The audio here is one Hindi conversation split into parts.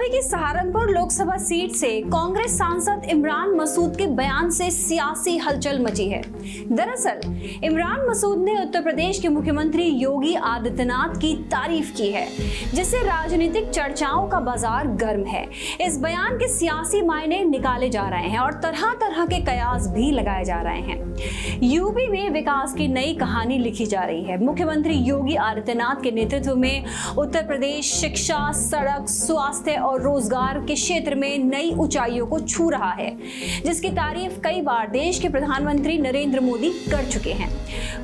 यूपी की सहारनपुर लोकसभा सीट से कांग्रेस सांसद इमरान मसूद के बयान से सियासी हलचल मची है। दरअसल इमरान मसूद ने उत्तर प्रदेश के मुख्यमंत्री योगी आदित्यनाथ की तारीफ की है, जिससे राजनीतिक चर्चाओं का बाजार गर्म है। इस बयान के सियासी मायने निकाले जा रहे हैं और तरह तरह के कयास भी लगाए जा रहे हैं। यूपी में विकास की नई कहानी लिखी जा रही है। मुख्यमंत्री योगी आदित्यनाथ के नेतृत्व में उत्तर प्रदेश शिक्षा, सड़क, स्वास्थ्य और रोजगार के क्षेत्र में नई ऊंचाइयों को छू रहा है, जिसकी तारीफ कई बार देश के प्रधानमंत्री नरेंद्र मोदी कर चुके हैं।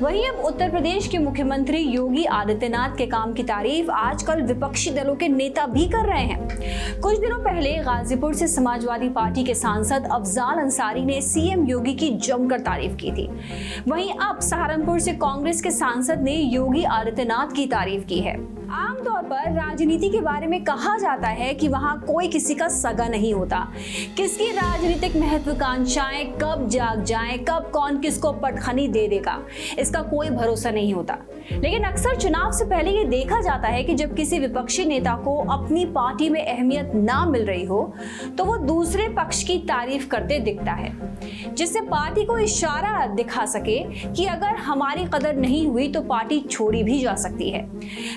वहीं अब उत्तर प्रदेश के मुख्यमंत्री योगी आदित्यनाथ के काम की तारीफ आजकल विपक्षी दलों के नेता भी कर रहे हैं। कुछ दिनों पहले गाजीपुर से समाजवादी पार्टी के सांसद अफजाल अंसारी ने सीएम योगी की जमकर तारीफ की थी। वहीं अब सहारनपुर से कांग्रेस के सांसद ने योगी आदित्यनाथ की तारीफ की है। आमतौर पर राजनीति के बारे में कहा जाता है कि वहां कोई किसी का सगा नहीं होता। किसकी राजनीतिक महत्वाकांक्षाएं कब जाग जाएं, कब कौन किसको पटखनी दे देगा, इसका कोई भरोसा नहीं होता। लेकिन अक्सर चुनाव से पहले ये देखा जाता है कि जब किसी विपक्षी नेता को अपनी पार्टी में अहमियत ना मिल रही हो तो वो दूसरे पक्ष की तारीफ करते दिखता है, जिससे पार्टी को इशारा दिखा सके कि अगर हमारी कदर नहीं हुई तो पार्टी छोड़ी भी जा सकती है।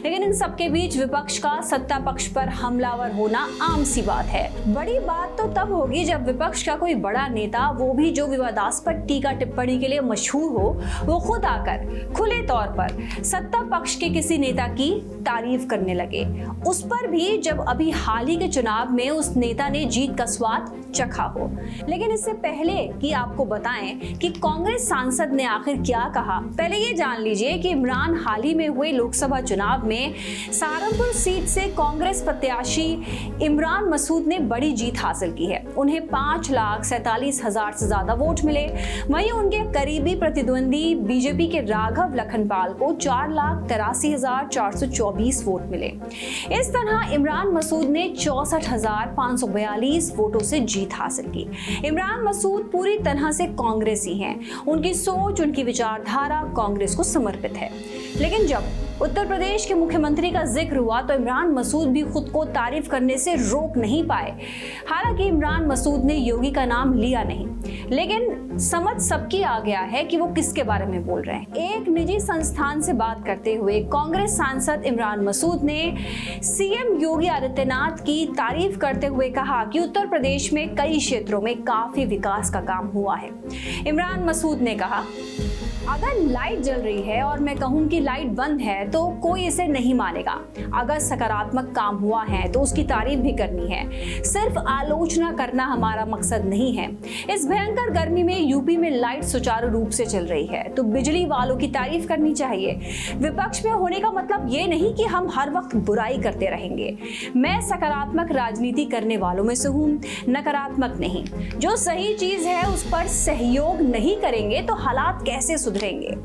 लेकिन इन सबके बीच विपक्ष का सत्ता पक्ष पर हमलावर होना आम सी बात है। बड़ी बात तो तब होगी जब विपक्ष का कोई बड़ा नेता, वो भी जो विवादास्पद टीका टिप्पणी के लिए मशहूर हो, वो खुद आकर खुले तौर पर सत्ता पक्ष के किसी नेता की तारीफ करने लगे, उस पर भी जब अभी हाल ही के चुनाव में उस नेता ने जीत का स्वाद चखा हो। लेकिन इससे पहले कि आपको बताएं कि कांग्रेस सांसद ने आखिर क्या कहा, पहले ये जान लीजिए कि इमरान हाल ही में हुए लोकसभा चुनाव में सहारनपुर सीट से कांग्रेस प्रत्याशी इमरान मसूद ने बड़ी जीत हासिल की है। उन्हें 5,47,000 से ज्यादा वोट मिले। वहीं उनके करीबी प्रतिद्वंदी बीजेपी के राघव लखनपाल को 4,83,424 वोट मिले। इस तरह इमरान मसूद ने 64,542 वोटों से जीत हासिल की। इमरान मसूद पूरी तरह से कांग्रेसी हैं। उनकी सोच, उनकी विचारधारा कांग्रेस को समर्पित है। लेकिन जब उत्तर प्रदेश के मुख्यमंत्री का जिक्र हुआ तो इमरान मसूद भी खुद को तारीफ करने से रोक नहीं पाए। हालांकि इमरान मसूद ने योगी का नाम लिया नहीं, लेकिन समझ सबकी आ गया है कि वो किसके बारे में बोल रहे हैं। एक निजी संस्थान से बात करते हुए कांग्रेस सांसद इमरान मसूद ने सीएम योगी आदित्यनाथ की तारीफ करते हुए कहा कि उत्तर प्रदेश में कई क्षेत्रों में काफी विकास का काम हुआ है। इमरान मसूद ने कहा, अगर लाइट जल रही है और मैं कहूं कि लाइट बंद है तो कोई इसे नहीं मानेगा। अगर सकारात्मक काम हुआ है तो उसकी तारीफ भी करनी है। सिर्फ आलोचना करना हमारा मकसद नहीं है। इस भयंकर गर्मी में यूपी में लाइट सुचारू रूप से चल रही है तो बिजली वालों की तारीफ करनी चाहिए। विपक्ष में होने का मतलब ये नहीं कि हम हर वक्त बुराई करते रहेंगे। मैं सकारात्मक राजनीति करने वालों में से हूँ, नकारात्मक नहीं। जो सही चीज है उस पर सहयोग नहीं करेंगे तो हालात कैसे सुधरेंगे।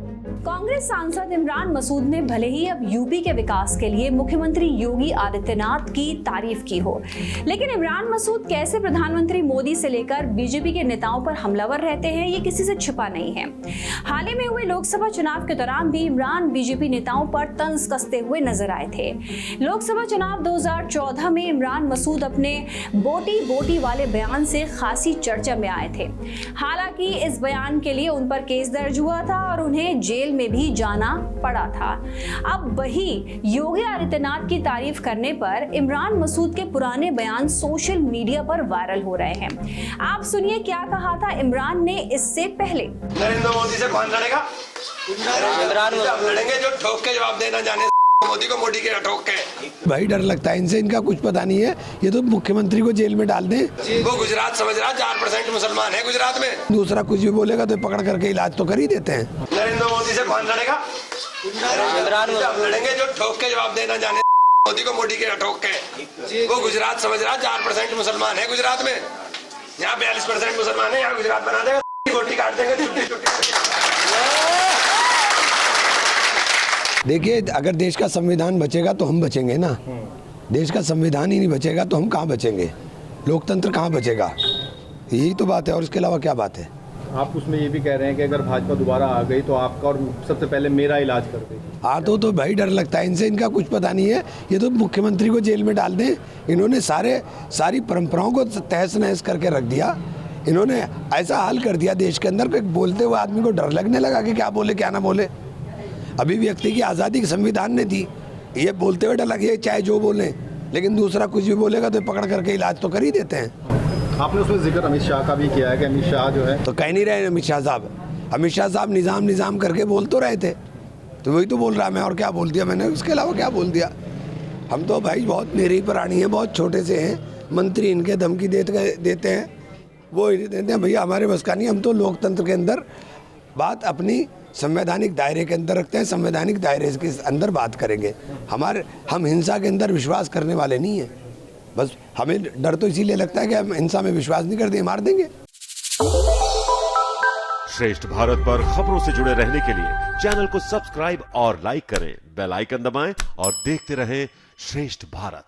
कांग्रेस सांसद इमरान मसूद ने भले ही अब यूपी के विकास के लिए मुख्यमंत्री योगी आदित्यनाथ की तारीफ की हो, लेकिन इमरान मसूद कैसे प्रधानमंत्री मोदी से लेकर बीजेपी के नेताओं पर हमलावर रहते हैं, ये किसी से छिपा नहीं है। हाल ही में हुए लोकसभा चुनाव के दौरान भी इमरान बीजेपी नेताओं पर तंज कसते हुए नजर आए थे। लोकसभा चुनाव 2014 में इमरान मसूद अपने बोटी बोटी वाले बयान से खासी चर्चा में आए थे। हालांकि इस बयान के लिए उन पर केस दर्ज हुआ था और उन्हें जेल में भी जाना पड़ा था। अब वही योगी आदित्यनाथ की तारीफ करने पर इमरान मसूद के पुराने बयान सोशल मीडिया पर वायरल हो रहे हैं। आप सुनिए क्या कहा था इमरान ने इससे पहले। नरेंद्र मोदी से कौन लड़ेगा? इमरान लड़ेंगे जो ठोक के जवाब देना जाने। मोदी को मोदी के ठोक के भाई डर लगता है इनसे, इनका कुछ पता नहीं है। ये तो मुख्यमंत्री को जेल में डाल दें। वो गुजरात समझ रहा, 4% मुसलमान है गुजरात में। दूसरा कुछ भी बोलेगा तो पकड़ करके इलाज तो कर ही देते हैं। नरेंद्र मोदी से कौन लड़ेगा? इमरान लड़ेंगे जो ठोक के जवाब देना जाने। मोदी को मोदी के ठोक के। वो गुजरात समझ रहा, 4% मुसलमान है गुजरात में। यहाँ 42% मुसलमान है, यहाँ गुजरात बना देगा, गोटी काट देंगे। देखिए, अगर देश का संविधान बचेगा तो हम बचेंगे ना। देश का संविधान ही नहीं बचेगा तो हम कहाँ बचेंगे, लोकतंत्र कहाँ बचेगा। यही तो बात है और इसके अलावा क्या बात है। आप उसमें ये भी कह रहे हैं कि अगर भाजपा दोबारा आ गई तो आपका और सबसे पहले मेरा इलाज कर देगी। हाँ तो भाई डर लगता है इनसे, इनका कुछ पता नहीं है। ये तो मुख्यमंत्री को जेल में डाल दें। इन्होंने सारी परंपराओं को तहस नहस करके रख दिया। इन्होंने ऐसा हाल कर दिया देश के अंदर कि बोलते हुए आदमी को डर लगने लगा कि क्या बोले क्या ना बोले। अभी व्यक्ति की आज़ादी संविधान ने दी, ये बोलते हुए डर लगे चाहे जो बोले, लेकिन दूसरा कुछ भी बोलेगा तो पकड़ करके इलाज तो कर ही देते हैं। आपने उसमें जिक्र अमित शाह का भी किया है कि अमित शाह जो है तो कह नहीं रहे अमित शाह साहब निज़ाम करके बोल तो रहे थे, तो वही तो बोल रहा मैं, और क्या बोल दिया मैंने, उसके अलावा क्या बोल दिया। हम तो भाई बहुत निरीह प्राणी हैं, बहुत छोटे से हैं। मंत्री इनके धमकी देते हैं, वो देते हैं, भैया हमारे बस का नहीं। हम तो लोकतंत्र के अंदर बात अपनी संवैधानिक दायरे के अंदर रखते हैं, संवैधानिक दायरे के अंदर बात करेंगे। हम हिंसा के अंदर विश्वास करने वाले नहीं हैं। बस हमें डर तो इसीलिए लगता है कि हम हिंसा में विश्वास नहीं करते, मार देंगे। श्रेष्ठ भारत पर खबरों से जुड़े रहने के लिए चैनल को सब्सक्राइब और लाइक करें, बेल आइकन दबाएं और देखते रहें श्रेष्ठ भारत।